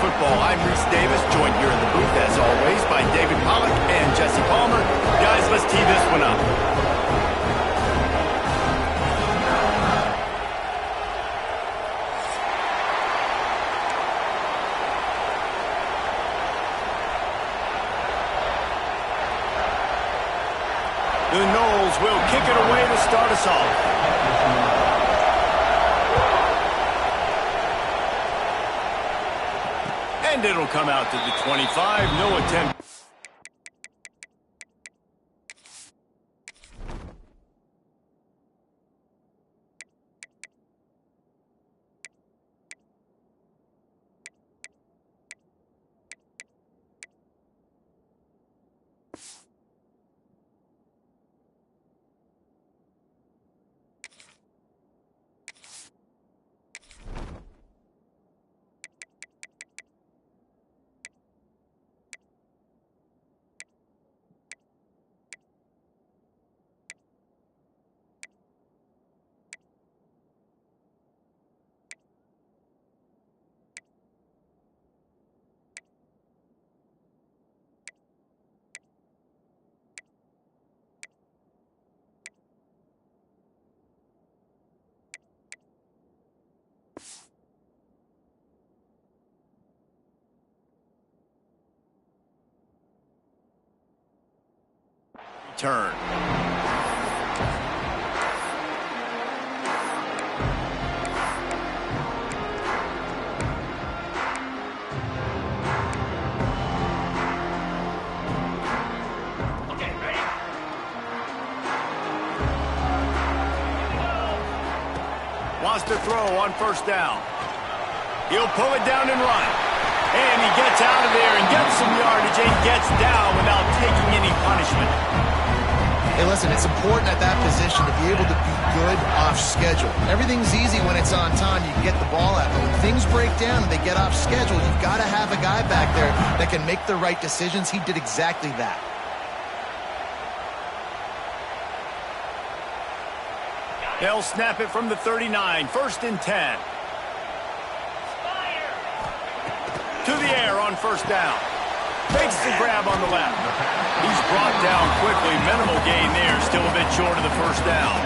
Football. I'm Reese Davis, joined here in the booth, as always, by David Pollack and Jesse Palmer. Guys, let's tee this one up. The Noles will kick it away to start us off. And it'll come out to the 25. No attempt. Turn. Okay, ready? Wants to throw on first down. He'll pull it down and run. And he gets out of there and gets some yardage and gets down without taking any punishment. Hey, listen, it's important at that position to be able to be good off schedule. Everything's easy when it's on time. You can get the ball out. But when things break down and they get off schedule, you've got to have a guy back there that can make the right decisions. He did exactly that. They'll snap it from the 39. First and 10. To the air on first down. Makes the grab on the left. He's brought down quickly. Minimal gain there. Still a bit short of the first down.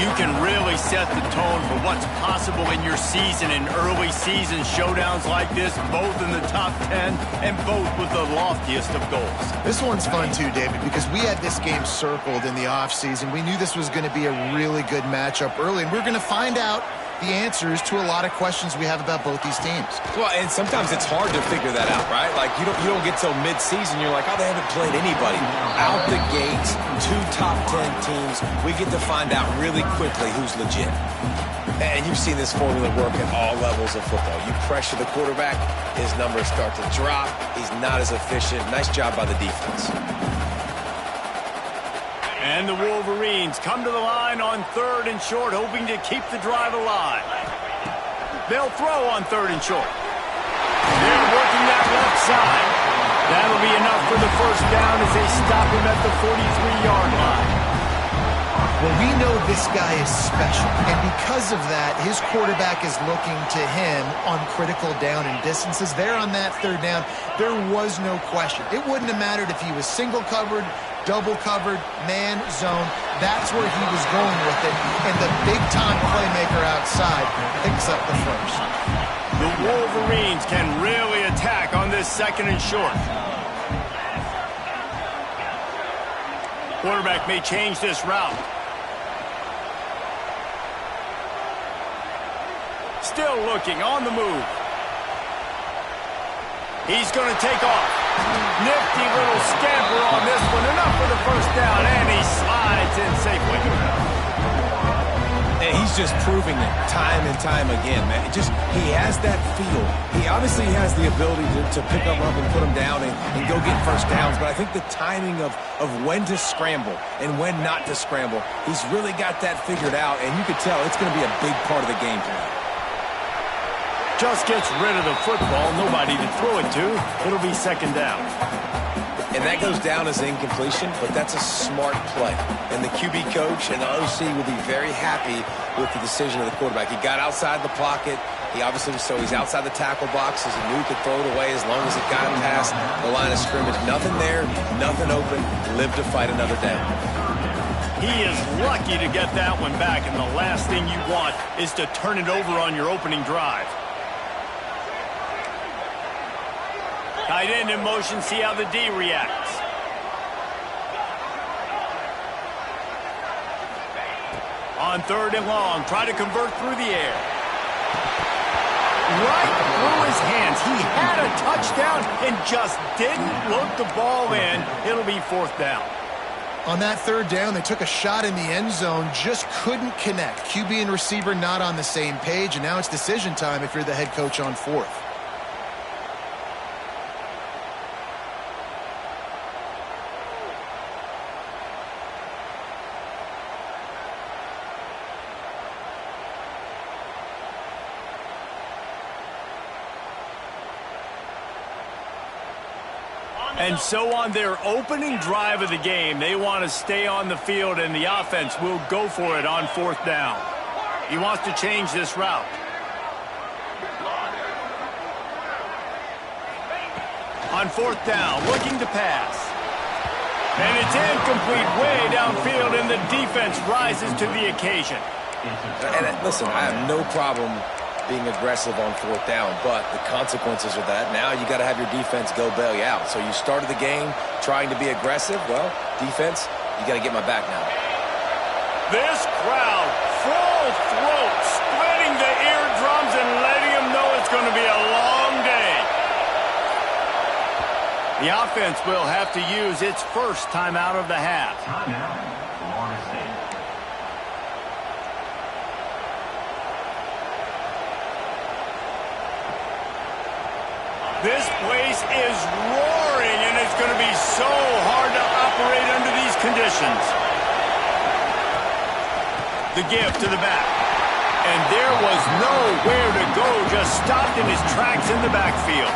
You can really set the tone for what's possible in your season in early season showdowns like this, both in the top 10 and both with the loftiest of goals. This one's fun too, David, because we had this game circled in the offseason. We knew this was going to be a really good matchup early, and we're going to find out the answers to a lot of questions we have about both these teams. Well, and sometimes it's hard to figure that out, right? Like, you don't get till mid-season, you're like, oh, they haven't played anybody. Out the gates, 2 top 10 teams, we get to find out really quickly who's legit. And you've seen this formula work at all levels of football. You pressure the quarterback, his numbers start to drop, he's not as efficient. Nice job by the defense. And the Wolverines come to the line on third and short, hoping to keep the drive alive. They'll throw on third and short. They're working that left side. That'll be enough for the first down as they stop him at the 43-yard line. Well, we know this guy is special, and because of that, his quarterback is looking to him on critical down and distances. There on that third down, there was no question. It wouldn't have mattered if he was single covered, double covered, man, zone. That's where he was going with it, and the big-time playmaker outside picks up the first. The Wolverines can really attack on this second and short. Quarterback may change this route. Still looking on the move. He's going to take off. Nifty little scamper on this one. Enough for the first down, and he slides in safely. And he's just proving it time and time again, man. He has that feel. He obviously has the ability to pick them up and put them down and go get first downs, but I think the timing of when to scramble and when not to scramble, he's really got that figured out, and you could tell it's going to be a big part of the game plan. Just gets rid of the football. Nobody to throw it to. It'll be second down. And that goes down as an incompletion, but that's a smart play. And the QB coach and the OC will be very happy with the decision of the quarterback. He got outside the pocket. He obviously, so he's outside the tackle box, as he knew he could throw it away as long as it got past the line of scrimmage. Nothing there, nothing open. Live to fight another day. He is lucky to get that one back, and the last thing you want is to turn it over on your opening drive. Tight end in motion, see how the D reacts. On 3rd and long, try to convert through the air. Right through his hands. He had a touchdown and just didn't look the ball in. It'll be 4th down. On that 3rd down, they took a shot in the end zone, just couldn't connect. QB and receiver not on the same page, and now it's decision time if you're the head coach on 4th. And so on their opening drive of the game, they want to stay on the field, and the offense will go for it on 4th down. He wants to change this route. On 4th down, looking to pass. And it's incomplete way downfield, and the defense rises to the occasion. And listen, I have no problem being aggressive on 4th down, but the consequences of that, now you got to have your defense go bail you out. So you started the game trying to be aggressive. Well, defense, you got to get my back now. This crowd, full throat, splitting the eardrums and letting them know it's going to be a long day. The offense will have to use its first timeout of the half. Timeout, Florida State. This place is roaring, and it's going to be so hard to operate under these conditions. The give to the back. And there was nowhere to go, just stopped in his tracks in the backfield.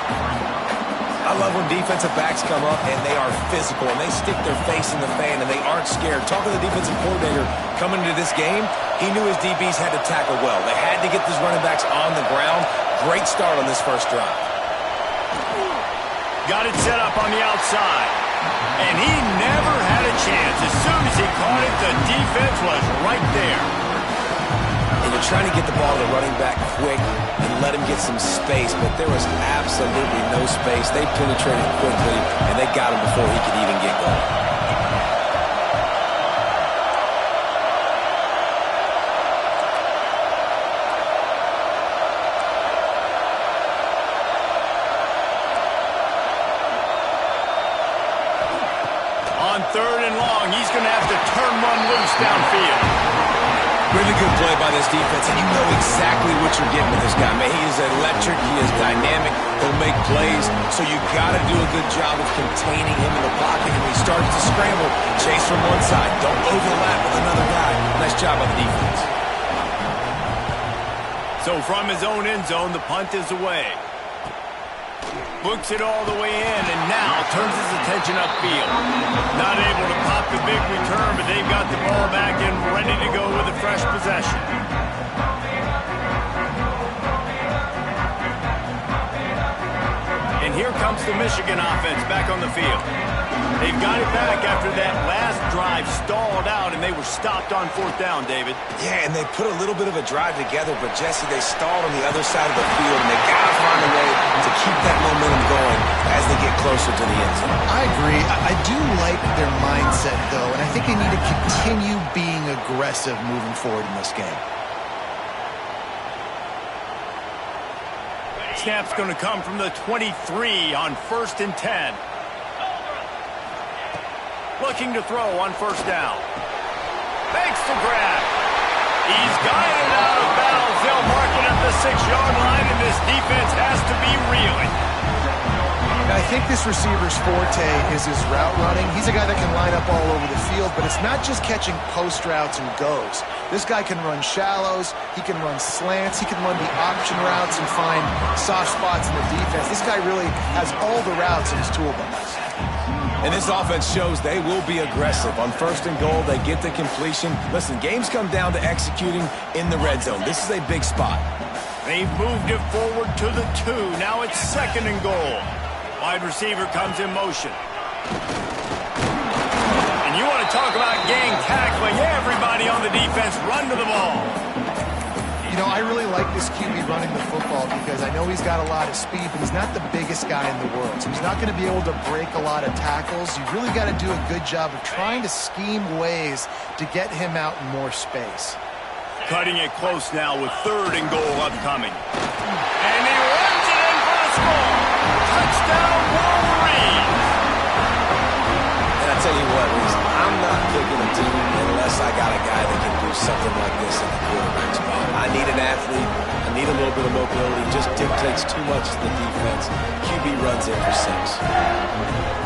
I love when defensive backs come up and they are physical and they stick their face in the fan and they aren't scared. Talking to the defensive coordinator coming into this game, he knew his DBs had to tackle well. They had to get these running backs on the ground. Great start on this first drive. Got it set up on the outside. And he never had a chance. As soon as he caught it, the defense was right there. And you're trying to get the ball to the running back quick and let him get some space, but there was absolutely no space. They penetrated quickly, and they got him before he could even get going. On 3rd and long, he's going to have to turn one loose downfield. Really good play by this defense, and you know exactly what you're getting with this guy. Man, he is electric. He is dynamic. He'll make plays, so you got to do a good job of containing him in the pocket. And when he starts to scramble, chase from one side. Don't overlap with another guy. Nice job by the defense. So from his own end zone, the punt is away. Looks it all the way in, and now turns his attention upfield. Not able to pop the big return, but they've got the ball back and ready to go with a fresh possession. And here comes the Michigan offense back on the field. They've got it back after that last drive stalled out, and they were stopped on 4th down, David. Yeah, and they put a little bit of a drive together, but, Jesse, they stalled on the other side of the field, and they got to find a way to keep that momentum going as they get closer to the end zone. I agree. I do like their mindset, though, and I think they need to continue being aggressive moving forward in this game. Snap's going to come from the 23 on 1st and 10. Looking to throw on 1st down. Makes the grab. He's got it out of bounds. They'll mark it at the 6-yard line, and this defense has to be reeling. I think this receiver's forte is his route running. He's a guy that can line up all over the field, but it's not just catching post routes and goes. This guy can run shallows, he can run slants, he can run the option routes and find soft spots in the defense. This guy really has all the routes in his toolbox. And this offense shows they will be aggressive. On 1st and goal, they get the completion. Listen, games come down to executing in the red zone. This is a big spot. They've moved it forward to the 2. Now it's 2nd and goal. Wide receiver comes in motion. And you want to talk about gang tackling. Everybody on the defense run to the ball. You know, I really like this QB running the football because I know he's got a lot of speed, but he's not the biggest guy in the world. So he's not going to be able to break a lot of tackles. You really got to do a good job of trying to scheme ways to get him out in more space. Cutting it close now with 3rd and goal upcoming. And he runs it in for a score. Touchdown, Wolverines. And I tell you what, I'm not picking a team unless I got a guy that can do something like this in the quarterback spot. I need an athlete. I need a little bit of mobility. Just dictates too much to the defense. QB runs in for 6.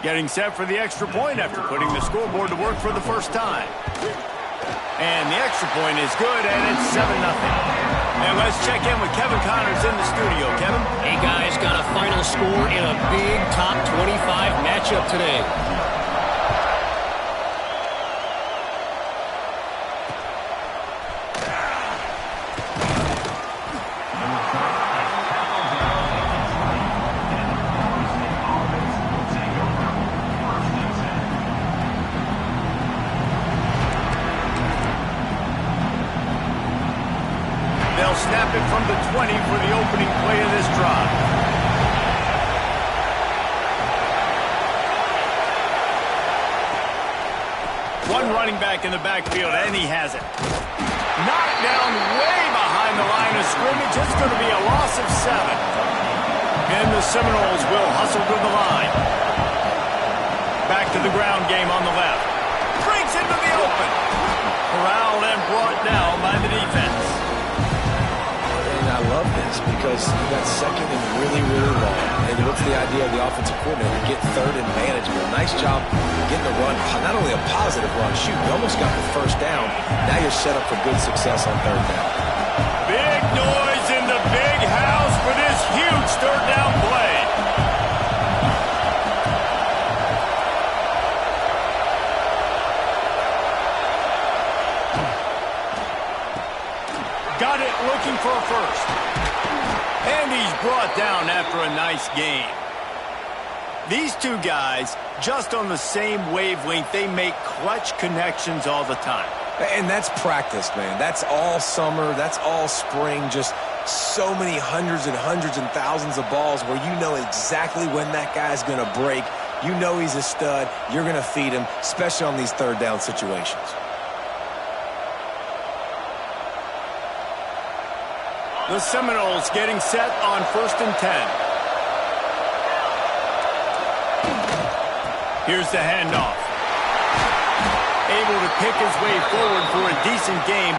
Getting set for the extra point after putting the scoreboard to work for the first time. And the extra point is good, and it's 7-0. And let's check in with Kevin Connors in the studio. Kevin? Hey, guys, got a final score in a big top 25 matchup today. Snap it from the 20 for the opening play of this drive. One running back in the backfield, and he has it. Knocked down way behind the line of scrimmage. It's going to be a loss of 7. And the Seminoles will hustle to the line. Back to the ground game on the left. Breaks into the open. Corralled and brought down by the defense. I love this because you got 2nd and really, really long. And what's the idea of the offensive coordinator? Get 3rd and manageable. Nice job getting a run. Not only a positive run, shoot, you almost got the 1st down. Now you're set up for good success on 3rd down. Big noise in the big house for this huge 3rd down play. Got it, looking for a first. And he's brought down after a nice gain. These two guys, just on the same wavelength, they make clutch connections all the time. And that's practice, man. That's all summer. That's all spring. Just so many hundreds and thousands of balls where you know exactly when that guy's going to break. You know he's a stud. You're going to feed him, especially on these 3rd down situations. The Seminoles getting set on 1st and 10. Here's the handoff. Able to pick his way forward for a decent game.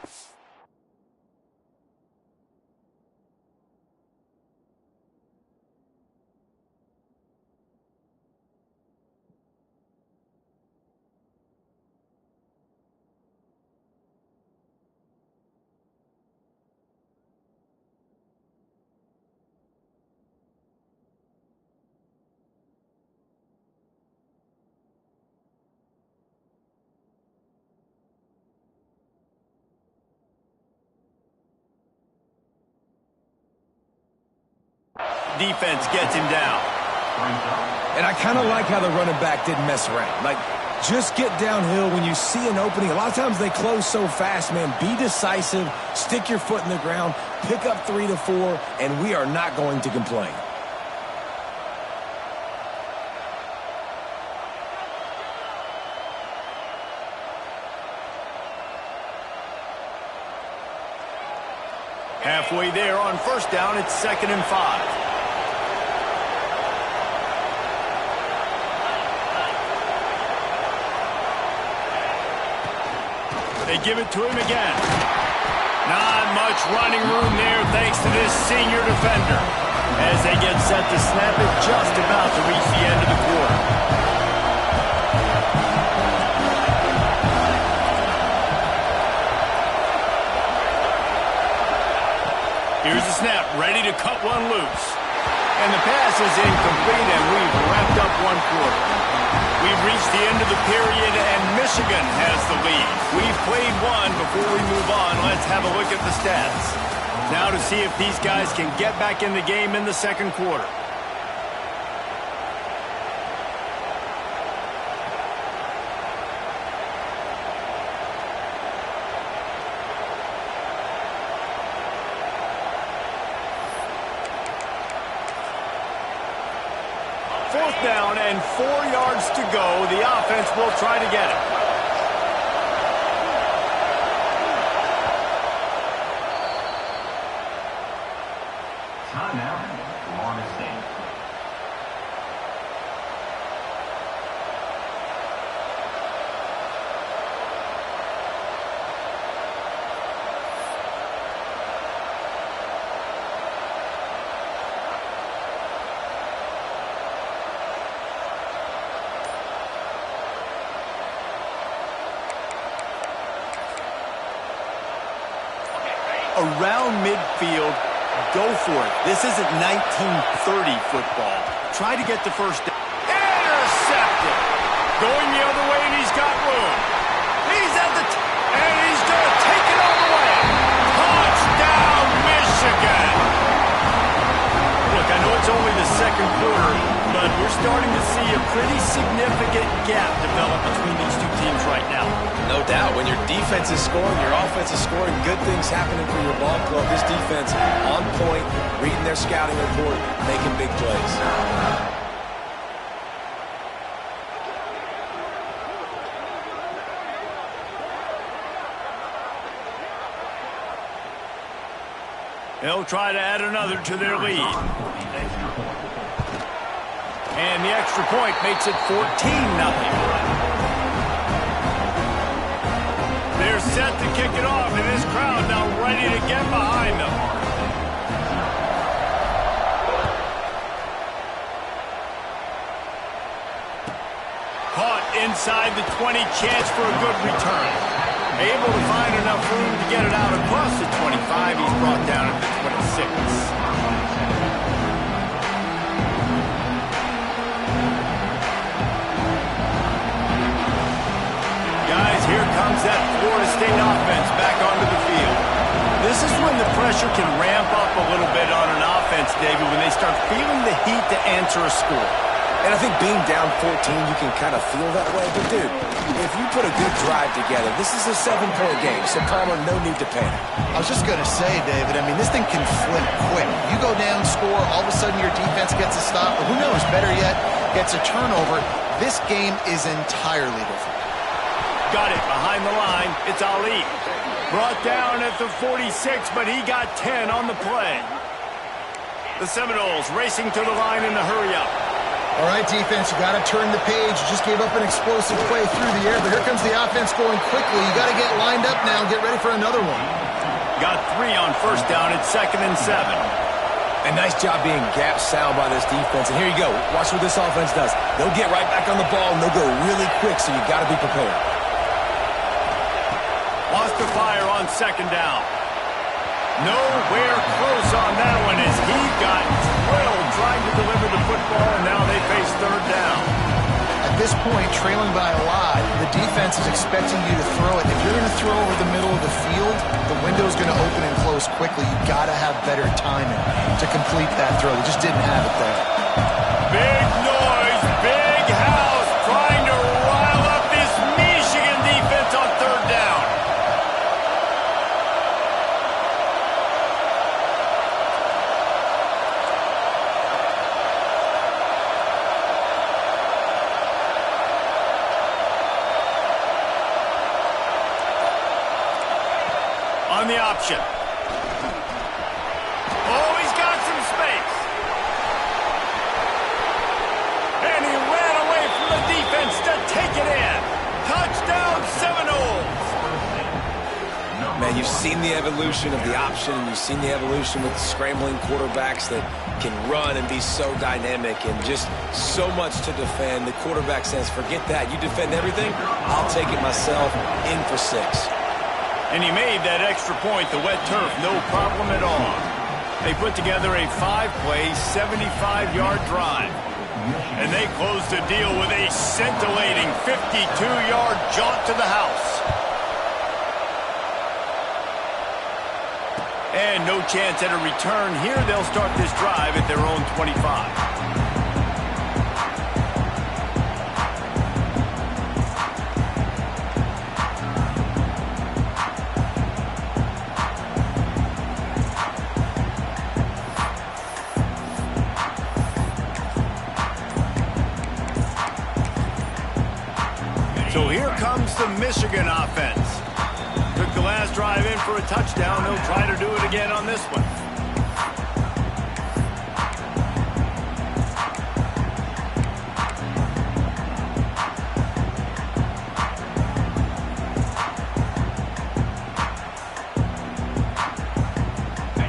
Defense gets him down. And I kind of like how the running back didn't mess around. Like, just get downhill when you see an opening. A lot of times they close so fast, man. Be decisive, stick your foot in the ground, pick up 3 to 4, and we are not going to complain. Halfway there on 1st down, it's 2nd and 5. They give it to him again. Not much running room there thanks to this senior defender. as they get set to snap it just about to reach the end of the quarter. Here's the snap, ready to cut one loose. And the pass is incomplete, and we've wrapped up one quarter. We've reached the end of the period, and Michigan has the lead. We've played one. Before we move on, let's have a look at the stats. Now to see if these guys can get back in the game in the second quarter. Fourth down and 4 yards to go. The offense will try to get it. Timeout, Florida State. Around midfield, go for it. This isn't 1930 football. Try to get the first down. Intercepted. Going the other way, and he's got room. He's at the and he's going to take it all the way. Touchdown, Michigan. Look, I know it's only the second quarter, but we're starting to see a pretty significant gap develop between these two teams right now. No doubt. When your defense is scoring, your offense is scoring, good things happening for your ball club. This defense on point, reading their scouting report, making big plays. They'll try to add another to their lead. And the extra point makes it 14-0. They're set to kick it off, and this crowd now ready to get behind them. Caught inside the 20, chance for a good return. Able to find enough room to get it out across the 25. He's brought down at the 26. Guys, here comes that Florida State offense back onto the field. This is when the pressure can ramp up a little bit on an offense, David, when they start feeling the heat to answer a score. And I think being down 14, you can kind of feel that way. But, dude, if you put a good drive together, this is a 7-point game, so Palmer, no need to panic. I was just going to say, David, I mean, this thing can flip quick. You go down, score, all of a sudden your defense gets a stop, or who knows, better yet, gets a turnover. This game is entirely different. Got it behind the line. It's Ali. Brought down at the 46, but he got 10 on the play. The Seminoles racing to the line in a hurry-up. All right, defense, you got to turn the page. You just gave up an explosive play through the air, but here comes the offense going quickly. You got to get lined up now and get ready for another one. Got 3 on first down. It's 2nd and 7. And nice job being gap sound by this defense. And here you go. Watch what this offense does. They'll get right back on the ball, and they'll go really quick, so you got to be prepared. Lost the fire on 2nd down. Nowhere close on that one as he got drilled trying to deliver the football, and now they face 3rd down. At this point, trailing by a lot, the defense is expecting you to throw it. If you're going to throw over the middle of the field, the window's going to open and close quickly. You got to have better timing to complete that throw. They just didn't have it there. Big noise, big house, trying to rile up this Michigan defense on 3rd down. On the option. Oh, he's got some space. And he ran away from the defense to take it in. Touchdown, Seminoles. Man, you've seen the evolution of the option, and you've seen the evolution with the scrambling quarterbacks that can run and be so dynamic and just so much to defend. The quarterback says, forget that. You defend everything, I'll take it myself. In for 6. And he made that extra point, the wet turf, no problem at all. They put together a 5-play, 75-yard drive. And they closed the deal with a scintillating 52-yard jaunt to the house. And no chance at a return here. They'll start this drive at their own 25. So here comes the Michigan offense. Took the last drive in for a touchdown. They'll try to do it again on this one.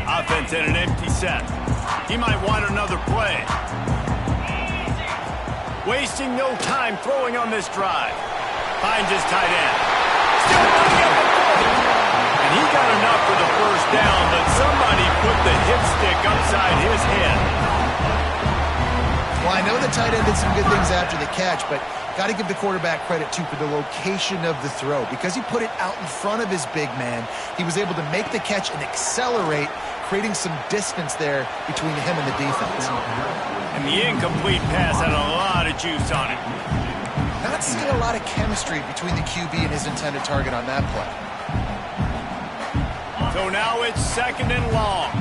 Offense in an empty set. He might want another play. Wasting no time throwing on this drive. Finds his tight end. Still running up the field. And he got enough for the first down, but somebody put the hip stick upside his head. Well, I know the tight end did some good things after the catch, but got to give the quarterback credit, too, for the location of the throw. Because he put it out in front of his big man, he was able to make the catch and accelerate, creating some distance there between him and the defense. And the incomplete pass had a lot of juice on it. Not seeing a lot of chemistry between the QB and his intended target on that play. So now it's 2nd and long.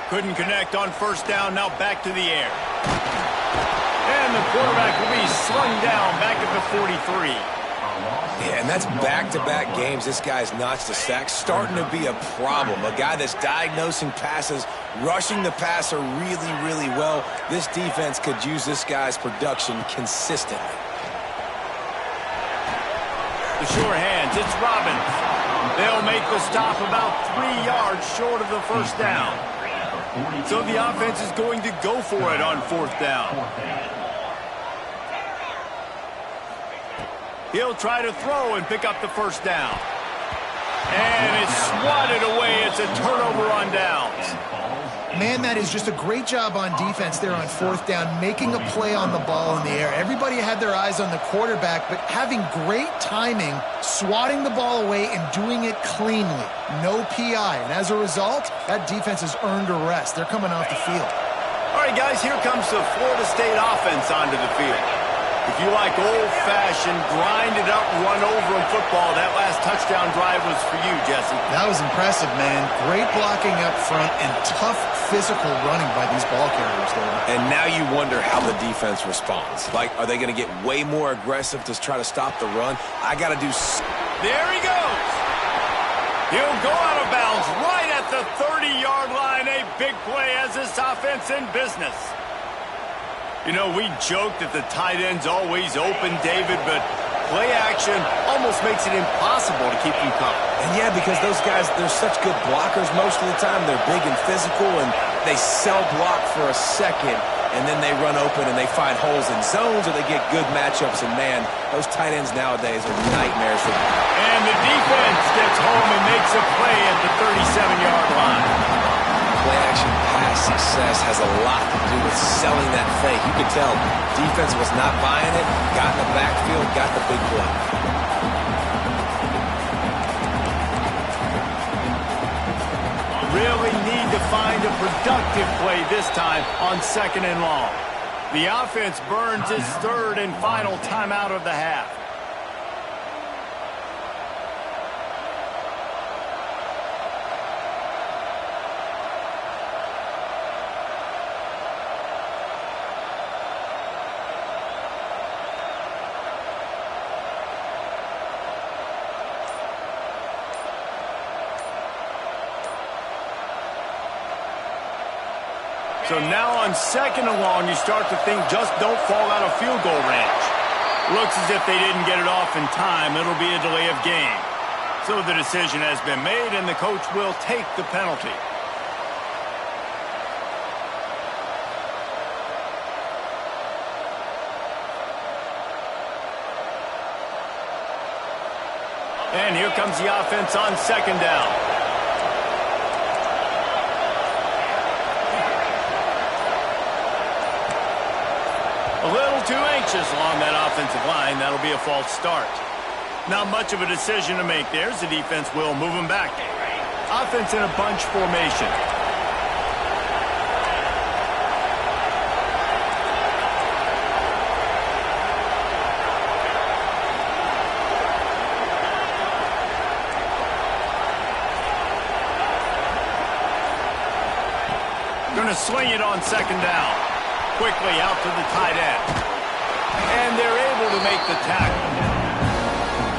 Couldn't connect on first down, now back to the air. And the quarterback will be slung down back at the 43. Yeah, and that's back-to-back games. This guy's notched a sack, starting to be a problem. A guy that's diagnosing passes, rushing the passer really, really well. This defense could use this guy's production consistently. The sure hands, it's Robbins. They'll make the stop about 3 yards short of the first down. So the offense is going to go for it on 4th down. He'll try to throw and pick up the first down. And it's swatted away. It's a turnover on downs. Man, that is just a great job on defense there on 4th down, making a play on the ball in the air. Everybody had their eyes on the quarterback, but having great timing, swatting the ball away and doing it cleanly. No PI. And as a result, that defense has earned a rest. They're coming off the field. All right, guys, here comes the Florida State offense onto the field. If you like old-fashioned, grind-it-up, run-over football, that last touchdown drive was for you, Jesse. That was impressive, man. Great blocking up front and tough physical running by these ball carriers there. And now you wonder how the defense responds. Like, are they going to get way more aggressive to try to stop the run? I got to do... There he goes. He'll go out of bounds right at the 30-yard line. A big play as this offense in business. You know, we joke that the tight end's always open, David, but play action almost makes it impossible to keep them covered. And yeah, because those guys, they're such good blockers most of the time. They're big and physical, and they sell block for a second, and then they run open and they find holes in zones or they get good matchups. And, man, those tight ends nowadays are nightmares for them. And the defense gets home and makes a play at the 37-yard line. Play-action pass success has a lot to do with selling that fake. You could tell defense was not buying it, got in the backfield, got the big play. Really need to find a productive play this time on 2nd and long. The offense burns its 3rd and final timeout of the half. So now on 2nd and long, you start to think just don't fall out of field goal range. Looks as if they didn't get it off in time. It'll be a delay of game. So the decision has been made, and the coach will take the penalty. And here comes the offense on 2nd down. A little too anxious along that offensive line. That'll be a false start. Not much of a decision to make there, as the defense will move them back. Offense in a bunch formation. Going to swing it on 2nd down. Quickly out to the tight end. And they're able to make the tackle.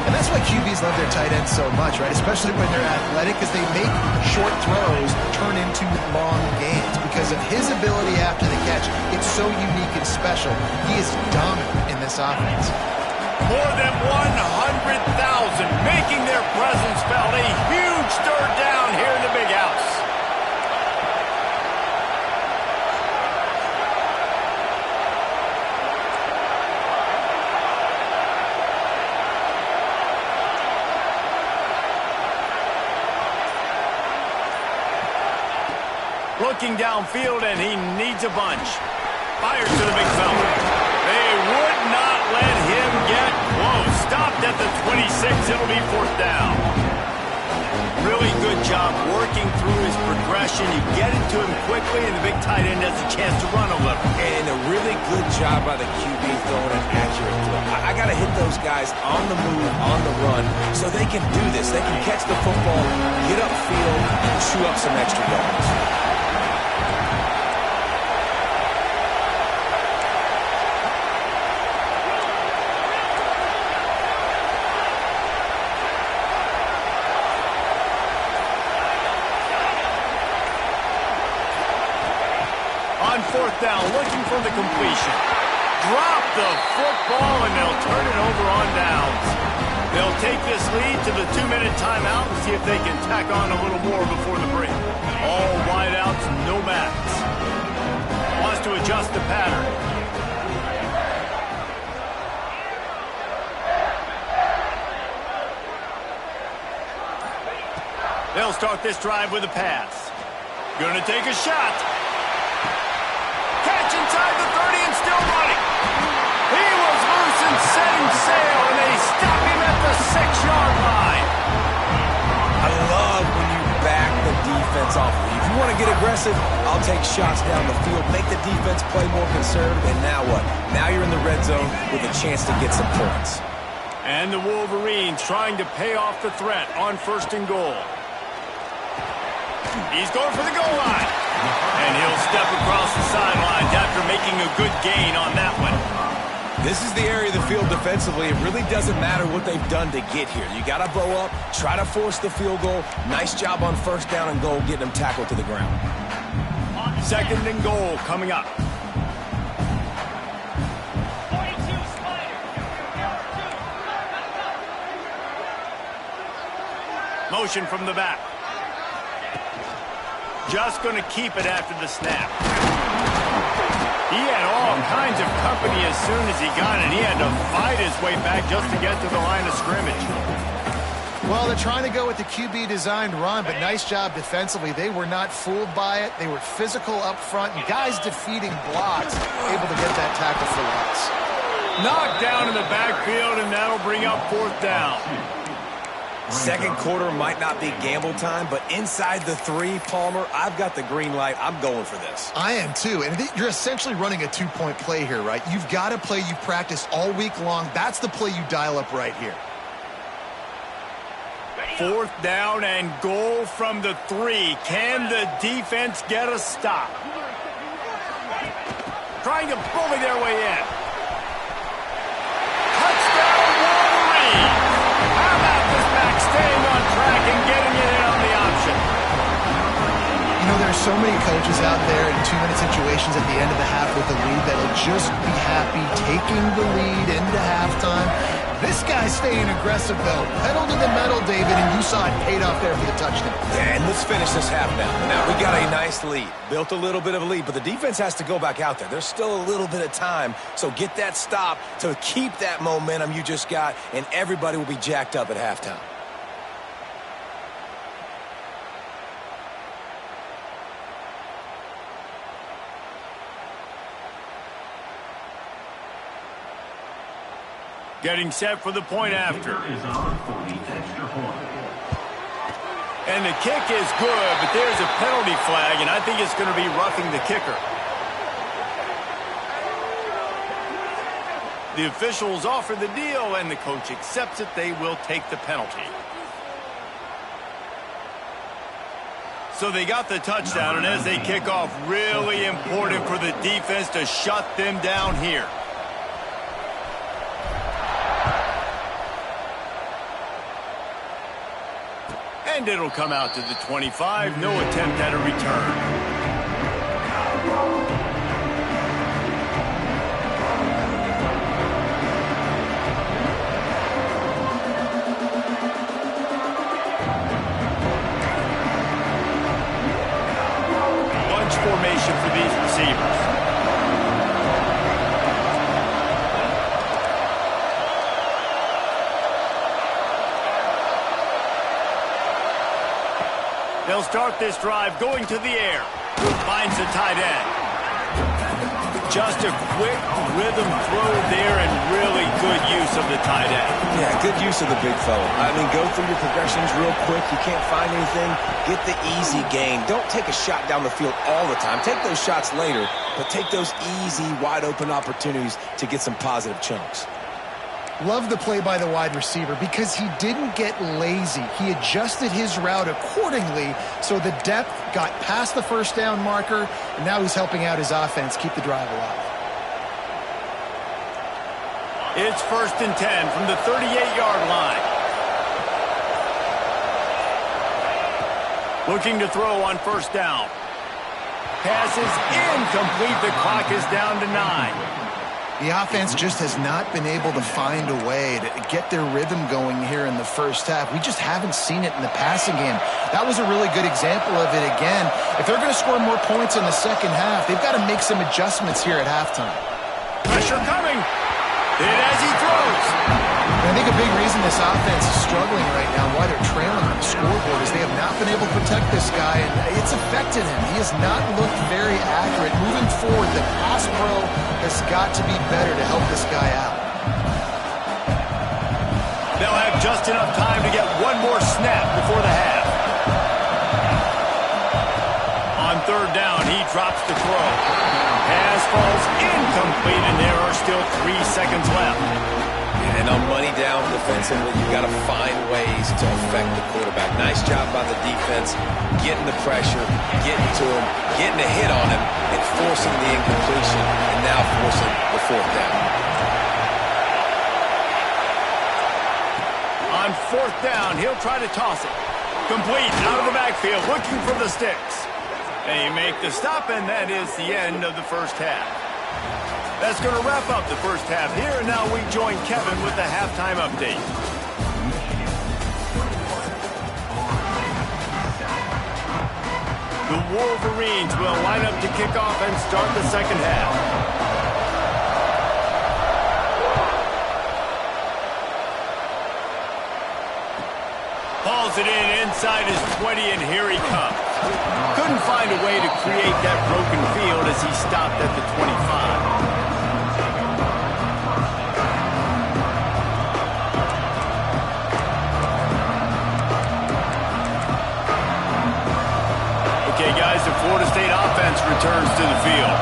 And that's why QBs love their tight ends so much, right? Especially when they're athletic, because they make short throws turn into long gains. Because of his ability after the catch, it's so unique and special. He is dominant in this offense. More than 100,000 making their presence felt. A huge 3rd down here in the big house. Looking downfield, and he needs a bunch. Fires to the big fella. They would not let him get close. Stopped at the 26. It'll be 4th down. Really good job working through his progression. You get it to him quickly, and the big tight end has a chance to run a little. And a really good job by the QB throwing an accurate throw. I got to hit those guys on the move, on the run, so they can do this. They can catch the football, get upfield, and chew up some extra yards. On 4th down, looking for the completion. Drop the football, and they'll turn it over on downs. They'll take this lead to the 2-minute timeout and see if they can tack on a little more before the break. All wideouts, no backs. Wants to adjust the pattern. They'll start this drive with a pass. Gonna take a shot. Catch inside the 30 and still running. He was loose and setting sail, and they stop him at the 6-yard line. I love when you back the defense off. If you want to get aggressive, I'll take shots down the field, make the defense play more conservative, and now what? Now you're in the red zone with a chance to get some points. And the Wolverines trying to pay off the threat on 1st and goal. He's going for the goal line. And he'll step across the sidelines after making a good gain on that one. This is the area of the field defensively. It really doesn't matter what they've done to get here. You got to bow up, try to force the field goal. Nice job on 1st down and goal, getting them tackled to the ground. 2nd and goal coming up. Motion from the back. Just going to keep it after the snap. He had all kinds of company as soon as he got it. He had to fight his way back just to get to the line of scrimmage. Well, they're trying to go with the QB-designed run, but nice job defensively. They were not fooled by it. They were physical up front, and guys defeating blocks, able to get that tackle for loss. Knocked down in the backfield, and that'll bring up 4th down. 2nd quarter might not be gamble time, but inside the 3, Palmer, I've got the green light. I'm going for this. I am too, and you're essentially running a 2-point play here, right? You've got to play you practiced all week long. That's the play you dial up right here. 4th down and goal from the 3. Can the defense get a stop? Trying to bully their way in. Touchdown, Wolverine! How about this back staying on track and getting it in on the option? You know, there are so many coaches out there in 2-minute situations at the end of the half with the lead that'll just be happy taking the lead into halftime. This guy's staying aggressive, though. Pedal to the metal, David, and you saw it paid off there for the touchdown. Yeah, and let's finish this half now. Now we got a nice lead. Built a little bit of a lead, but the defense has to go back out there. There's still a little bit of time, so get that stop to keep that momentum you just got, and everybody will be jacked up at halftime. Getting set for the point after. And the kick is good, but there's a penalty flag, and I think it's going to be roughing the kicker. The officials offer the deal, and the coach accepts it. They will take the penalty. So they got the touchdown, and as they kick off, really important for the defense to shut them down here. And it'll come out to the 25. No attempt at a return. Bunch formation for these receivers. They'll start this drive going to the air. Finds the tight end. Just a quick rhythm throw there and really good use of the tight end. Yeah, good use of the big fella. I mean, go through your progressions real quick. You can't find anything. Get the easy gain. Don't take a shot down the field all the time. Take those shots later, but take those easy, wide-open opportunities to get some positive chunks. Love the play by the wide receiver because he didn't get lazy. He adjusted his route accordingly, so the depth got past the first down marker, and now he's helping out his offense keep the drive alive. It's 1st and 10 from the 38-yard line. Looking to throw on 1st down. Passes incomplete. The clock is down to 9. The offense just has not been able to find a way to get their rhythm going here in the first half. We just haven't seen it in the passing game. That was a really good example of it again. If they're going to score more points in the second half, they've got to make some adjustments here at halftime. Pressure coming. And as he throws. And I think a big reason this offense is struggling right now, why they're trailing on the scoreboard, is they have not been able to protect this guy, and it's affected him. He has not looked very accurate. Moving forward, the pass pro has got to be better to help this guy out. They'll have just enough time to get one more snap before the half. On 3rd down, he drops the throw. Pass falls incomplete, and there are still 3 seconds left. And on money down defensively, you've got to find ways to affect the quarterback. Nice job by the defense, getting the pressure, getting to him, getting a hit on him, and forcing the incompletion, and now forcing the 4th down. On 4th down, he'll try to toss it. Complete, out of the backfield, looking for the sticks. They make the stop, and that is the end of the first half. That's going to wrap up the first half here, and now we join Kevin with the halftime update. The Wolverines will line up to kick off and start the second half. Hauls it in inside his 20, and here he comes. Couldn't find a way to create that broken field as he stopped at the 25. Okay, guys, the Florida State offense returns to the field.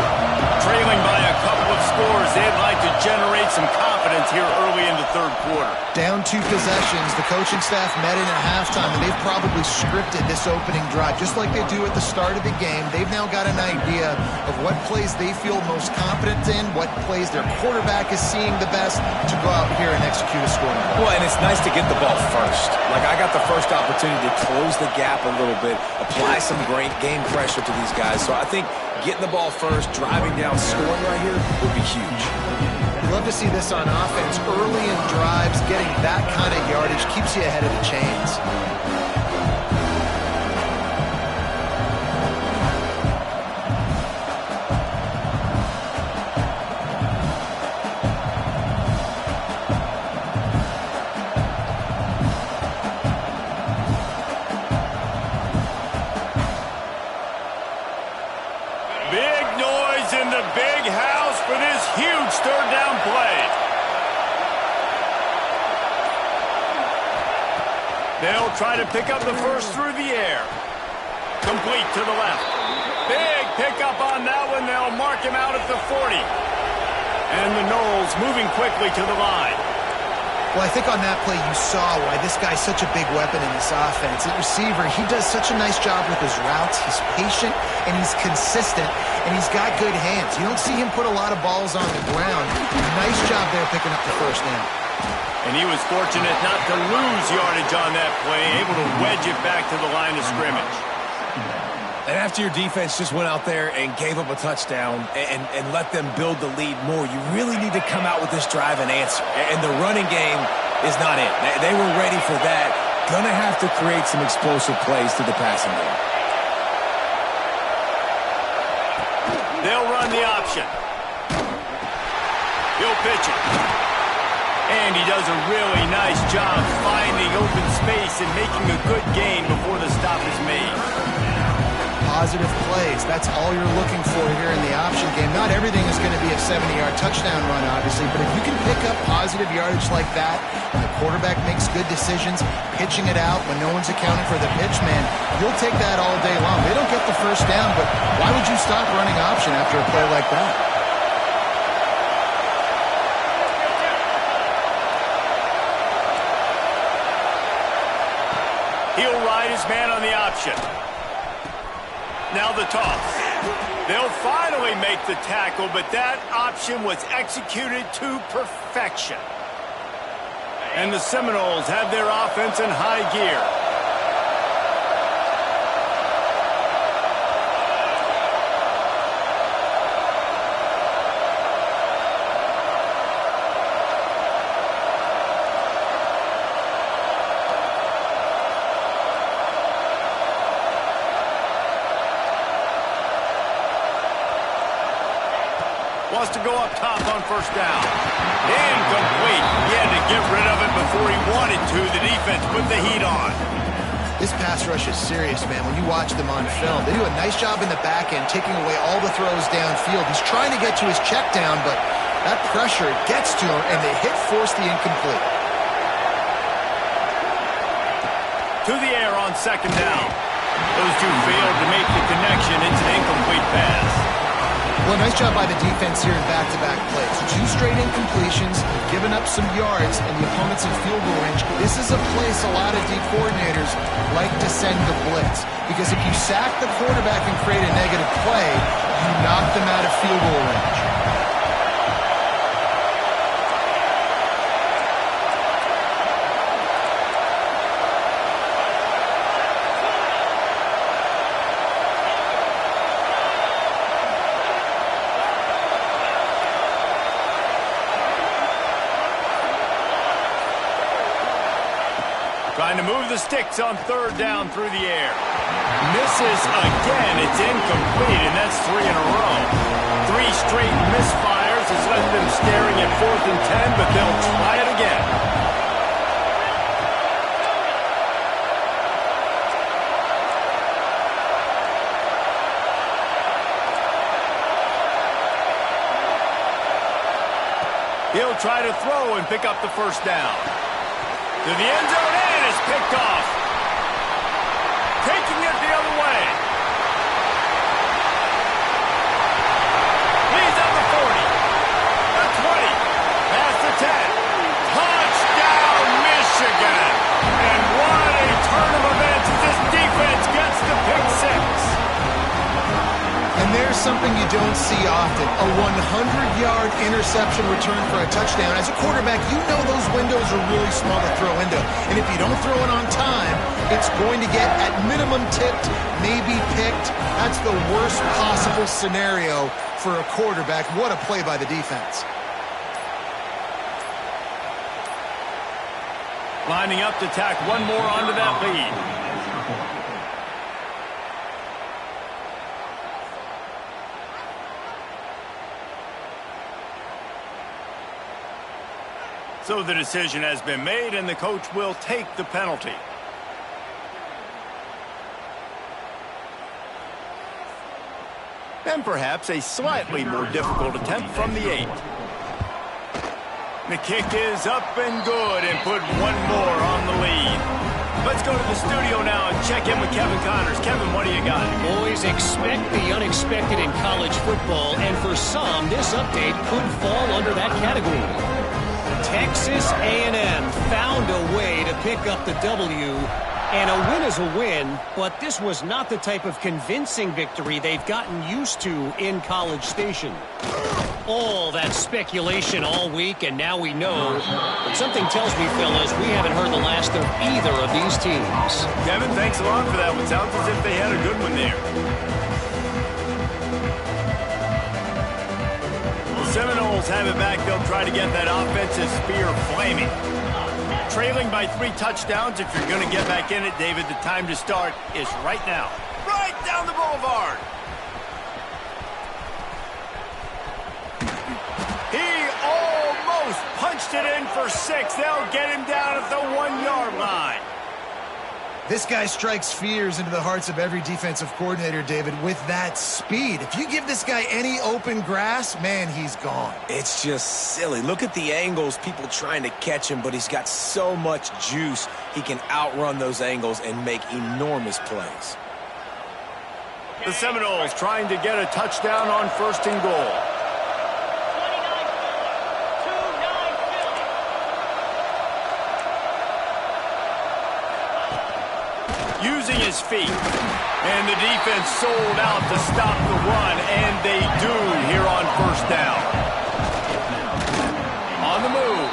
Trailing by a couple of scores, they'd like to generate some confidence confidence here early in the third quarter. Down 2 possessions, the coaching staff met in at halftime, and they've probably scripted this opening drive, just like they do at the start of the game. They've now got an idea of what plays they feel most confident in, what plays their quarterback is seeing the best to go out here and execute a scoring play. Well, and it's nice to get the ball first. Like, I got the first opportunity to close the gap a little bit, apply some great game pressure to these guys. So I think getting the ball first, driving down, scoring right here would be huge. Love to see this on offense. Early in drives, getting that kind of yardage keeps you ahead of the chains. Big noise in the big house for this huge third down play. They'll try to pick up the first through the air. Complete to the left. Big pickup on that one. They'll mark him out at the 40. And the Noles moving quickly to the line. Well, I think on that play you saw why this guy's such a big weapon in this offense. At receiver, he does such a nice job with his routes. He's patient, and he's consistent, and he's got good hands. You don't see him put a lot of balls on the ground. Nice job there picking up the first down. And he was fortunate not to lose yardage on that play, able to wedge it back to the line of scrimmage. And after your defense just went out there and gave up a touchdown and let them build the lead more, you really need to come out with this drive and answer. And the running game is not it. They were ready for that. Gonna have to create some explosive plays through the passing game. They'll run the option. He'll pitch it. And he does a really nice job finding open space and making a good gain before the stop is made. Positive plays. That's all you're looking for here in the option game. Not everything is going to be a 70-yard touchdown run, obviously, but if you can pick up positive yardage like that, and the quarterback makes good decisions, pitching it out when no one's accounting for the pitch man, you'll take that all day long. They don't get the first down, but why would you stop running option after a play like that? He'll ride his man on the option. Now the toss. They'll finally make the tackle, but that option was executed to perfection. And the Seminoles have their offense in high gear. Wants to go up top on first down. Incomplete. He had to get rid of it before he wanted to. The defense put the heat on. This pass rush is serious, man. When you watch them on film, they do a nice job in the back end, taking away all the throws downfield. He's trying to get to his check down, but that pressure gets to him, and the hit forced the incomplete. To the air on second down. Those two failed to make the connection. It's an incomplete pass. Well, nice job by the defense here in back-to-back plays. 2 straight incompletions, given up some yards, and the opponent's in field goal range. This is a place a lot of D coordinators like to send the blitz, because if you sack the quarterback and create a negative play, you knock them out of field goal range. Trying to move the sticks on third down through the air. Misses again. It's incomplete, and that's 3 in a row. 3 straight misfires has left them staring at 4th and 10, but they'll try it again. He'll try to throw and pick up the first down. To the end zone, and it's picked off. Taking it the other way. Leads on the 40. The 20. Past the 10. something you don't see often. A 100-yard interception return for a touchdown. As a quarterback, you know those windows are really small to throw into. And if you don't throw it on time, it's going to get at minimum tipped, maybe picked. That's the worst possible scenario for a quarterback. What a play by the defense. Lining up to tack one more onto that lead. So the decision has been made, and the coach will take the penalty. And perhaps a slightly more difficult attempt from the 8. The kick is up and good, and put one more on the lead. Let's go to the studio now and check in with Kevin Connors. Kevin, what do you got? Boys, expect the unexpected in college football, and for some, this update could fall under that category. Texas A&M found a way to pick up the W, and a win is a win, but this was not the type of convincing victory they've gotten used to in College Station. All that speculation all week, and now we know. But something tells me, fellas, we haven't heard the last of either of these teams. Kevin, thanks a lot for that one. Sounds as if they had a good one there. Seminoles have it back. They'll try to get that offensive spear flaming. Trailing by 3 touchdowns. If you're going to get back in it, David, the time to start is right now. Right down the boulevard. He almost punched it in for 6. They'll get him down at the 1-yard line. This guy strikes fears into the hearts of every defensive coordinator, David, with that speed. If you give this guy any open grass, man, he's gone. It's just silly. Look at the angles, people trying to catch him, but he's got so much juice. He can outrun those angles and make enormous plays. The Seminoles trying to get a touchdown on 1st and goal. Using his feet. And the defense sold out to stop the run, and they do here on 1st down. On the move.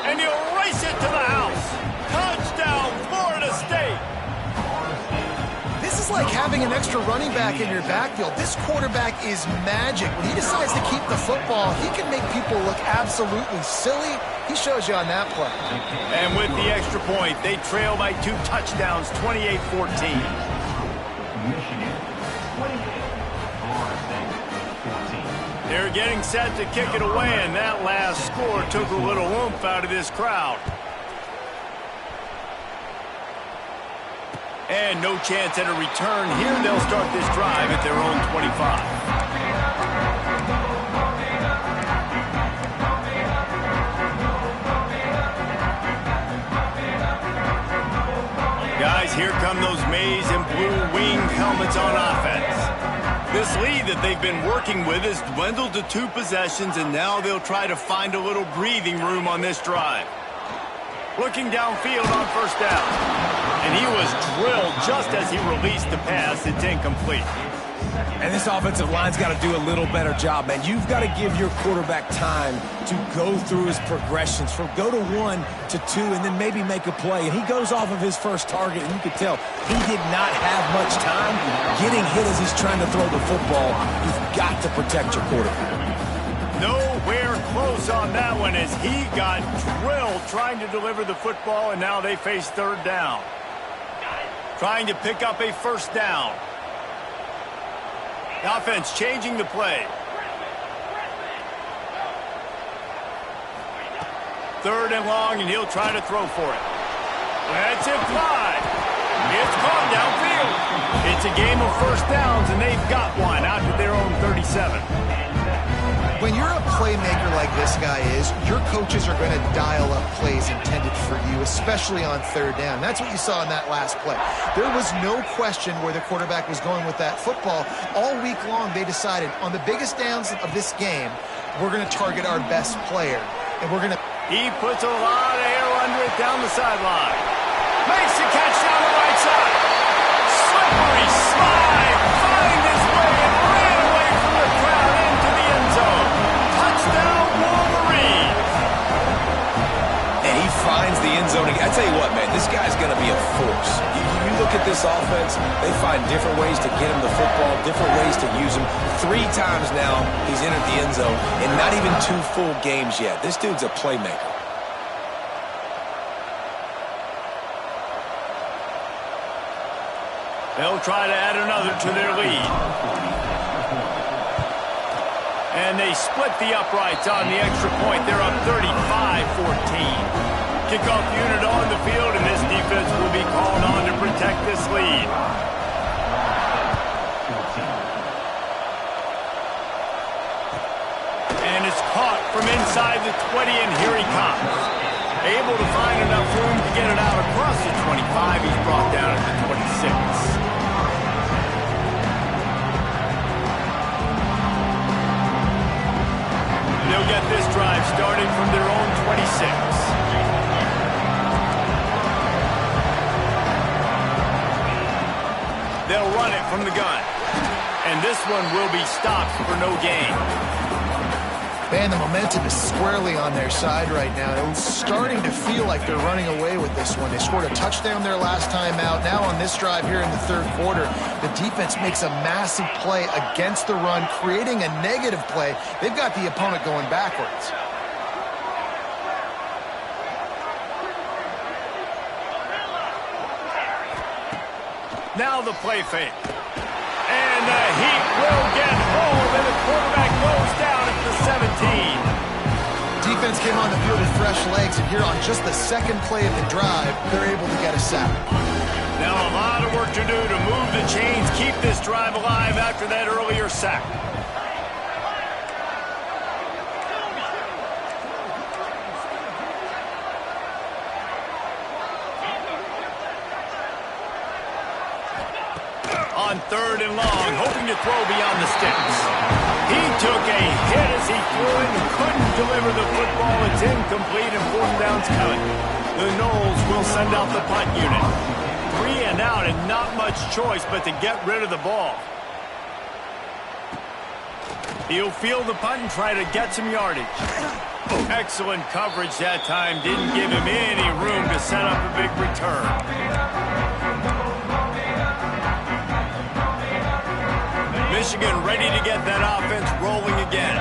And he'll race it to the house. Touchdown, Florida State. This is like having an extra running back in your backfield. This quarterback is magic. When he decides to keep the football, he can make people look absolutely silly. He shows you on that play. And with the extra point, they trail by 2 touchdowns, 28-14. They're getting set to kick it away, and that last score took a little oomph out of this crowd. And no chance at a return here. They'll start this drive at their own 25. Guys, here come those maize and blue winged helmets on offense. This lead that they've been working with has dwindled to 2 possessions, and now they'll try to find a little breathing room on this drive. Looking downfield on 1st down. And he was drilled just as he released the pass. It's incomplete. And this offensive line's got to do a little better job, man. You've got to give your quarterback time to go through his progressions from go to 1 to 2 and then maybe make a play. And he goes off of his first target, and you can tell he did not have much time getting hit as he's trying to throw the football. You've got to protect your quarterback. Nowhere close on that one as he got drilled trying to deliver the football, and now they face 3rd down. Trying to pick up a 1st down. The offense changing the play. 3rd and long, and he'll try to throw for it. That's it, fly. It's caught downfield. It's a game of 1st downs, and they've got one out to their own 37. When you're a playmaker like this guy is, your coaches are going to dial up plays intended for you, especially on 3rd down. That's what you saw in that last play. There was no question where the quarterback was going with that football. All week long, they decided on the biggest downs of this game, we're going to target our best player, and we're going to... He puts a lot of air under it down the sideline. Makes the catch down the right side. Slippery slide. Find his way and ran away from going to be a force. You look at this offense, they find different ways to get him the football, different ways to use him. 3 times now he's entered the end zone, and not even 2 full games yet. This dude's a playmaker. They'll try to add another to their lead. And they split the uprights on the extra point. They're up 35-14. Kickoff unit on the field, and this defense will be called on to protect this lead. And it's caught from inside the 20, and here he comes. Able to find enough room to get it out across the 25. He's brought down at the 26. They'll get this drive started from their own 26. They'll run it from the gun. And this one will be stopped for no gain. Man, the momentum is squarely on their side right now. It's starting to feel like they're running away with this one. They scored a touchdown their last time out. Now on this drive here in the third quarter, the defense makes a massive play against the run, creating a negative play. They've got the opponent going backwards. Now the play fake. And the Heat will get home, and the quarterback goes down at the 17. Defense came on the field with fresh legs, and here on just the second play of the drive, they're able to get a sack. Now a lot of work to do to move the chains, keep this drive alive after that earlier sack. On 3rd and long, hoping to throw beyond the sticks. He took a hit as he threw it and couldn't deliver the football. It's incomplete and 4th down's coming. The Noles will send out the punt unit. 3 and out and not much choice but to get rid of the ball. He'll field the punt and try to get some yardage. Excellent coverage that time. Didn't give him any room to set up a big return. Michigan ready to get that offense rolling again.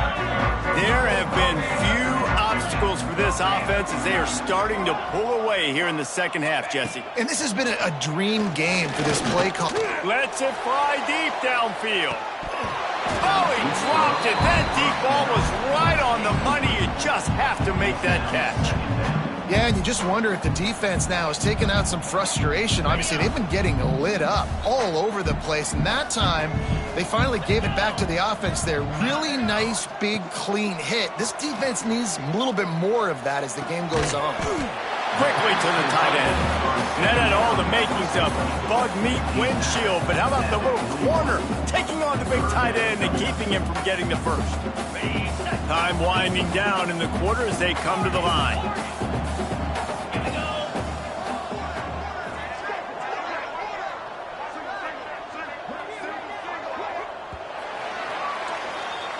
There have been few obstacles for this offense as they are starting to pull away here in the second half, Jesse. And this has been a dream game for this play call. Lets it fly deep downfield. Oh, he dropped it. That deep ball was right on the money. You just have to make that catch. Yeah, and you just wonder if the defense now has taken out some frustration. Obviously, they've been getting lit up all over the place, and that time they finally gave it back to the offense there. Really nice, big, clean hit. This defense needs a little bit more of that as the game goes on. Quickly to the tight end. That had all the makings of bug meat windshield, but how about the little corner taking on the big tight end and keeping him from getting the first? Time winding down in the quarter as they come to the line.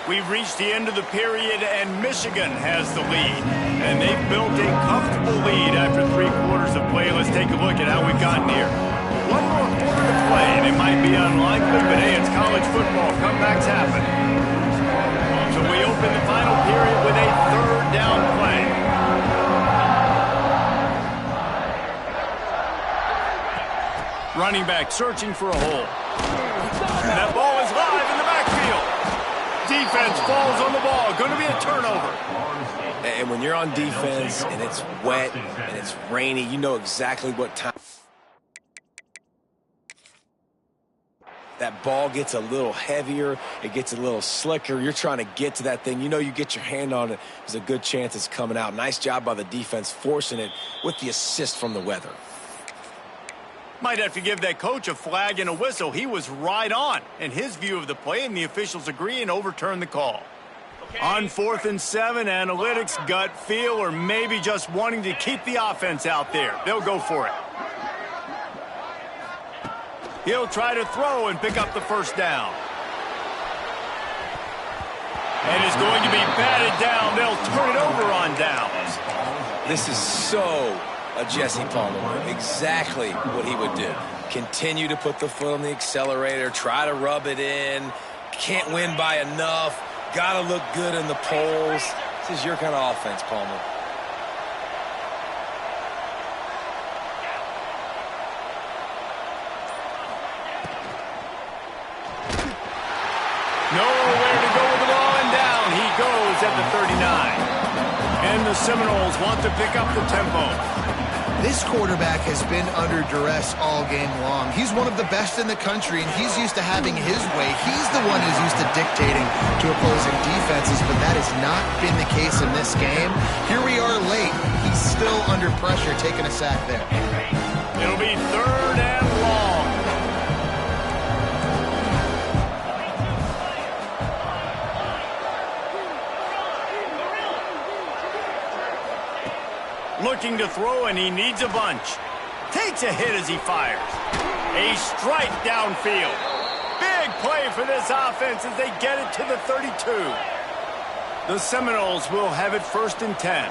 We've reached the end of the period, and Michigan has the lead. And they've built a comfortable lead after 3 quarters of play. Let's take a look at how we've gotten here. 1 more quarter to play, and it might be unlikely, but hey, it's college football. Comebacks happen. So we open the final period with a 3rd down play. Running back searching for a hole. And that ball is live in the backfield. Defense falls on the ball. Going to be a turnover. And when you're on defense and it's wet and it's rainy, you know exactly what time. That ball gets a little heavier. It gets a little slicker. You're trying to get to that thing. You know you get your hand on it. There's a good chance it's coming out. Nice job by the defense forcing it with the assist from the weather. Might have to give that coach a flag and a whistle. He was right on in his view of the play, and the officials agree and overturn the call. Okay. On 4th and 7, analytics, gut feel, or maybe just wanting to keep the offense out there. They'll go for it. He'll try to throw and pick up the 1st down. And it's going to be batted down. They'll turn it over on downs. This is so a Jesse Palmer move. Exactly what he would do. Continue to put the foot on the accelerator, try to rub it in. Can't win by enough. Got to look good in the polls. This is your kind of offense, Palmer. Nowhere to go with the ball, and down he goes at the 39. And the Seminoles want to pick up the tempo. This quarterback has been under duress all game long. He's one of the best in the country, and he's used to having his way. He's the one who's used to dictating to opposing defenses, but that has not been the case in this game. Here we are late. He's still under pressure, taking a sack there. It'll be 3rd and long. Looking to throw, and he needs a bunch. Takes a hit as he fires. A strike downfield. Big play for this offense as they get it to the 32. The Seminoles will have it 1st and 10.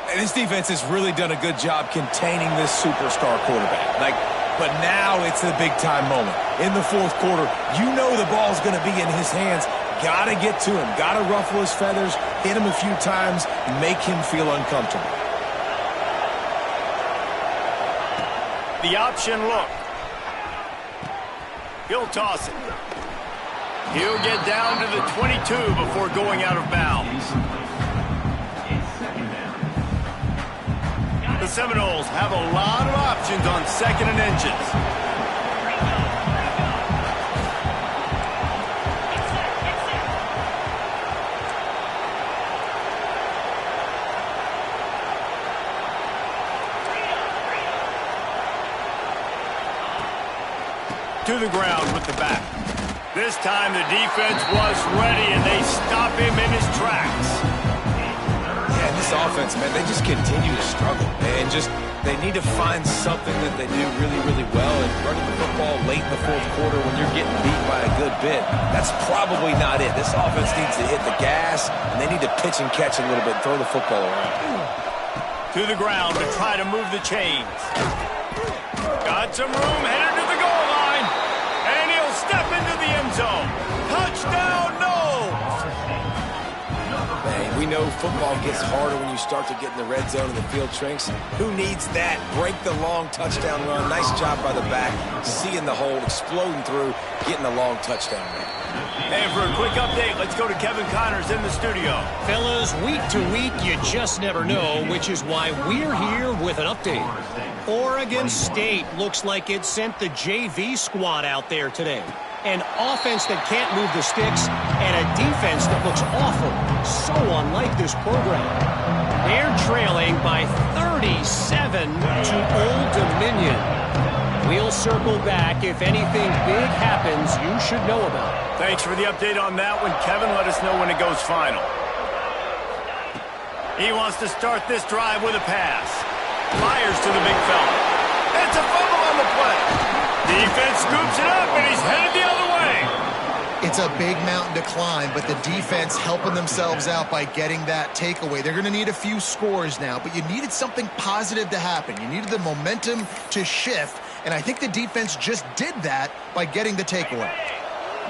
And this defense has really done a good job containing this superstar quarterback. But now it's the big-time moment. In the 4th quarter, you know the ball's going to be in his hands. Got to get to him. Got to ruffle his feathers, hit him a few times, make him feel uncomfortable. The option look. He'll toss it. He'll get down to the 22 before going out of bounds. The Seminoles have a lot of options on 2nd and inches. To the ground with the back. This time the defense was ready, and they stop him in his tracks. Yeah, this offense, man, they just continue to struggle. And they need to find something that they do really, really well. And running the football late in the 4th quarter when you're getting beat by a good bit, that's probably not it. This offense needs to hit the gas, and they need to pitch and catch a little bit, throw the football around. To the ground to try to move the chains. Got some room, headed to the goal line. And he'll step into the end zone. Touchdown, no! Man, we know football gets harder when you start to get in the red zone and the field shrinks. Who needs that? Break the long touchdown run. Nice job by the back. Seeing the hole, exploding through, getting a long touchdown run. And for a quick update, let's go to Kevin Connors in the studio. Fellas, week to week, you just never know, which is why we're here with an update. Oregon State looks like it sent the JV squad out there today. An offense that can't move the sticks and a defense that looks awful. So unlike this program. They're trailing by 37 to Old Dominion. We'll circle back if anything big happens you should know about. Thanks for the update on that one, Kevin. Let us know when it goes final. He wants to start this drive with a pass. Fires to the big fella. It's a fumble on the play. Defense scoops it up, and he's headed the other way. It's a big mountain to climb, but the defense helping themselves out by getting that takeaway. They're going to need a few scores now, but you needed something positive to happen. You needed the momentum to shift, and I think the defense just did that by getting the takeaway.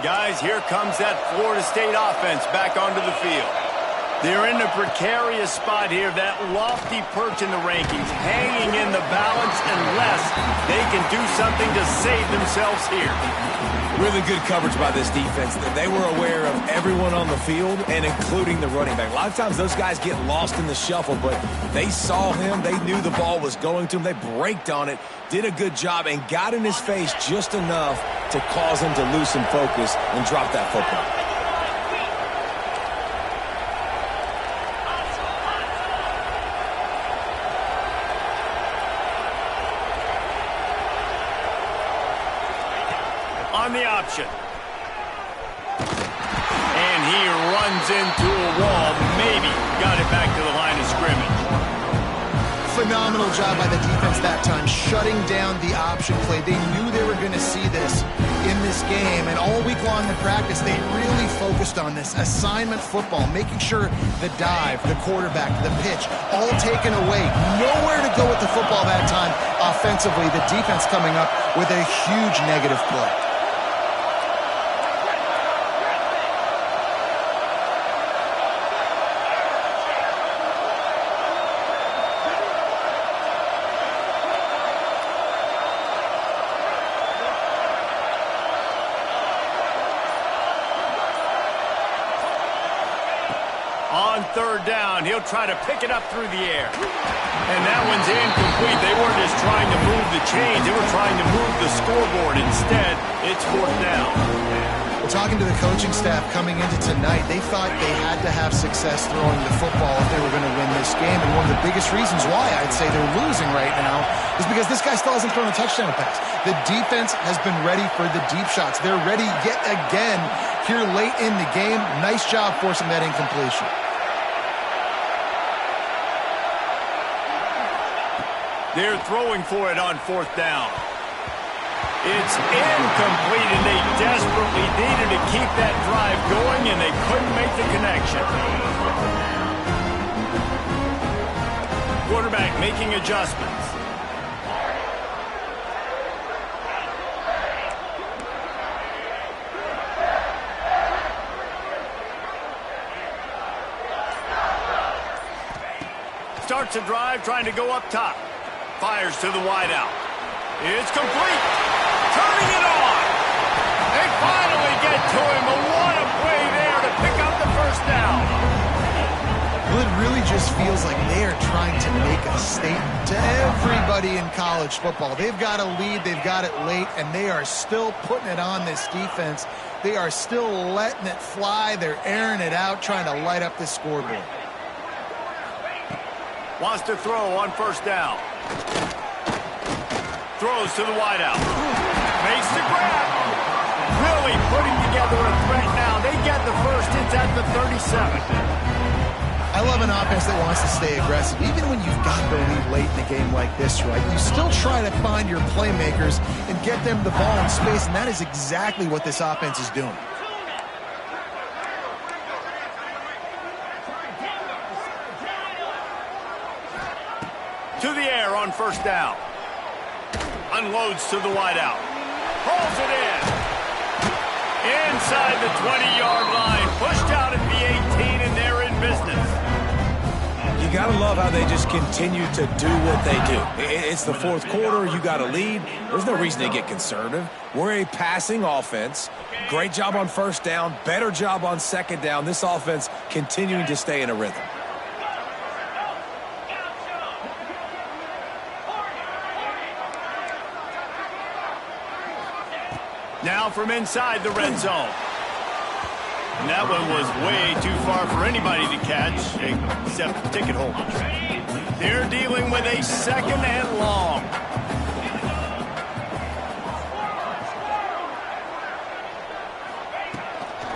Guys, here comes that Florida State offense back onto the field. They're in a precarious spot here, that lofty perch in the rankings, hanging in the balance unless they can do something to save themselves here. Really good coverage by this defense. They were aware of everyone on the field, and including the running back. A lot of times those guys get lost in the shuffle, but they saw him. They knew the ball was going to him. They braked on it, did a good job, and got in his face just enough to cause him to lose some focus and drop that football. On the option. And he runs into a wall. Maybe got it back to the line of scrimmage. Phenomenal job by the defense that time, shutting down the option play. They knew they were going to see this. in this game, and all week long in practice, they really focused on this assignment football, making sure the dive, the quarterback, the pitch, all taken away. Nowhere to go with the football that time offensively. The defense coming up with a huge negative play. On third down, he'll try to pick it up through the air. And that one's incomplete. They weren't just trying to move the chains. They were trying to move the scoreboard. Instead, it's fourth down. Well, talking to the coaching staff coming into tonight, they thought they had to have success throwing the football if they were going to win this game. And one of the biggest reasons why I'd say they're losing right now is because this guy still hasn't thrown a touchdown pass. The defense has been ready for the deep shots. They're ready yet again here late in the game. Nice job forcing that incompletion. They're throwing for it on fourth down. It's incomplete, and they desperately needed to keep that drive going, and they couldn't make the connection. Quarterback making adjustments. Starts a drive, trying to go up top. Fires to the wideout. It's complete. Turning it on. They finally get to him. But what a play there to pick up the first down. Well, it really just feels like they are trying to make a statement to everybody in college football. They've got a lead. They've got it late, and they are still putting it on this defense. They are still letting it fly. They're airing it out, trying to light up this scoreboard. Wants to throw on first down. Throws to the wideout. Makes the grab. Really putting together a threat now. They get the first. It's at the 37. I love an offense that wants to stay aggressive. Even when you've got the lead late in a game like this, right, you still try to find your playmakers and get them the ball in space, and that is exactly what this offense is doing. To the air on first down. Unloads to the wideout. Pulls it in. Inside the 20-yard line. Pushed out at the 18, and they're in business. You got to love how they just continue to do what they do. It's the fourth quarter. You got a lead. There's no reason to get conservative. We're a passing offense. Great job on first down. Better job on second down. This offense continuing to stay in a rhythm. Now from inside the red zone. And that one was way too far for anybody to catch, except the ticket holders. They're dealing with a second and long.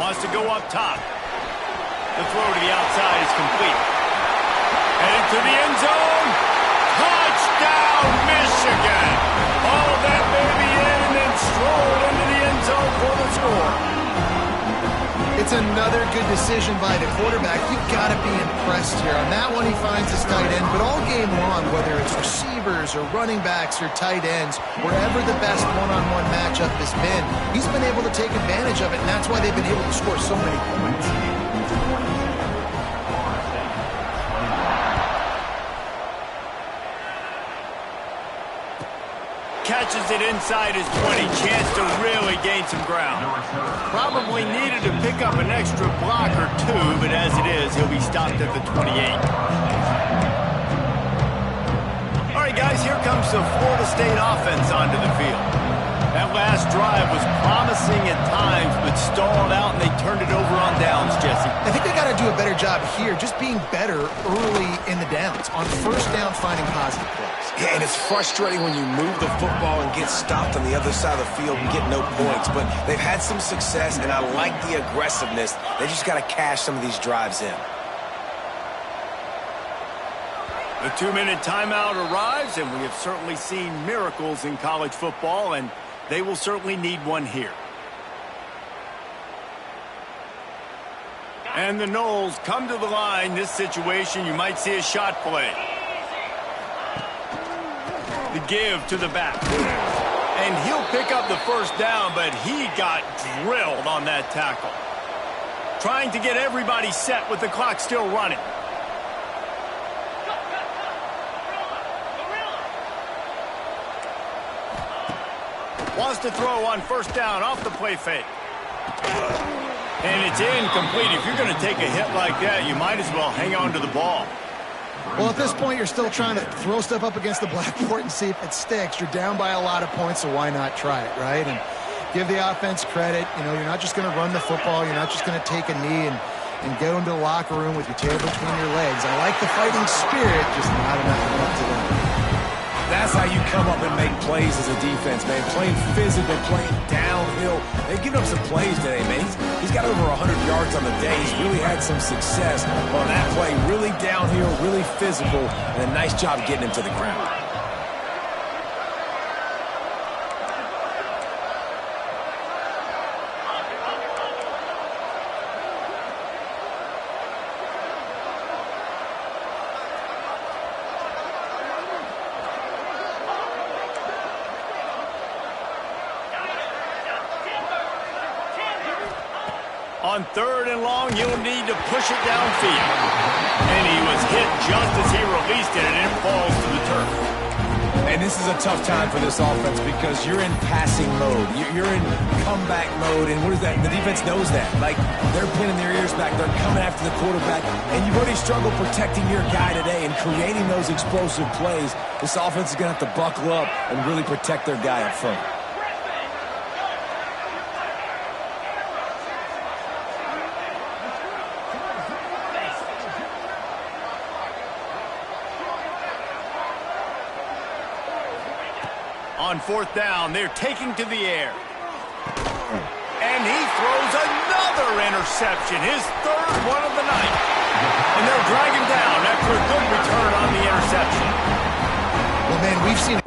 Wants to go up top. The throw to the outside is complete. Headed to the end zone. Touchdown, Michigan. All that baby in and then stroll into the end zone for the score. It's another good decision by the quarterback. You've got to be impressed here. On that one, he finds his tight end. But all game long, whether it's receivers or running backs or tight ends, wherever the best one-on-one matchup has been, he's been able to take advantage of it, and that's why they've been able to score so many points. Catches it inside his 20. Chance to really gain some ground. Probably needed to pick up an extra block or two, but as it is, he'll be stopped at the 28. All right, guys, here comes the Florida State offense onto the field. That last drive was promising at times, but stalled out, and they turned it over on downs, Jesse. I think they got to do a better job here, just being better early in the downs. On first down, finding positive plays. Yeah, and it's frustrating when you move the football and get stopped on the other side of the field and get no points. But they've had some success, and I like the aggressiveness. They just got to cash some of these drives in. The 2-minute timeout arrives, and we have certainly seen miracles in college football, and They will certainly need one here. And the Noles come to the line. This situation, you might see a shot play. The give to the back. And he'll pick up the first down, but he got drilled on that tackle. Trying to get everybody set with the clock still running. Wants to throw on first down off the play fake. And it's incomplete. If you're going to take a hit like that, you might as well hang on to the ball. Well, at this point, you're still trying to throw stuff up against the blackboard and see if it sticks. You're down by a lot of points, so why not try it, right? And give the offense credit. You know, you're not just going to run the football. You're not just going to take a knee and go into the locker room with your tail between your legs. I like the fighting spirit, just not enough to come to them. That's how you come up and make plays as a defense, man. Playing physical, playing downhill. They've given up some plays today, man. He's got over 100 yards on the day. He's really had some success on that play. Really downhill, really physical, and a nice job getting him to the ground. On third and long, you'll need to push it downfield. And he was hit just as he released it, and it falls to the turf. And this is a tough time for this offense because you're in passing mode. You're in comeback mode, and what is that? The defense knows that. Like, they're pinning their ears back. They're coming after the quarterback, and you've already struggled protecting your guy today and creating those explosive plays. This offense is going to have to buckle up and really protect their guy up front. On fourth down, they're taking to the air. And he throws another interception, his third one of the night. And they'll drag him down after a good return on the interception. Well, man, we've seen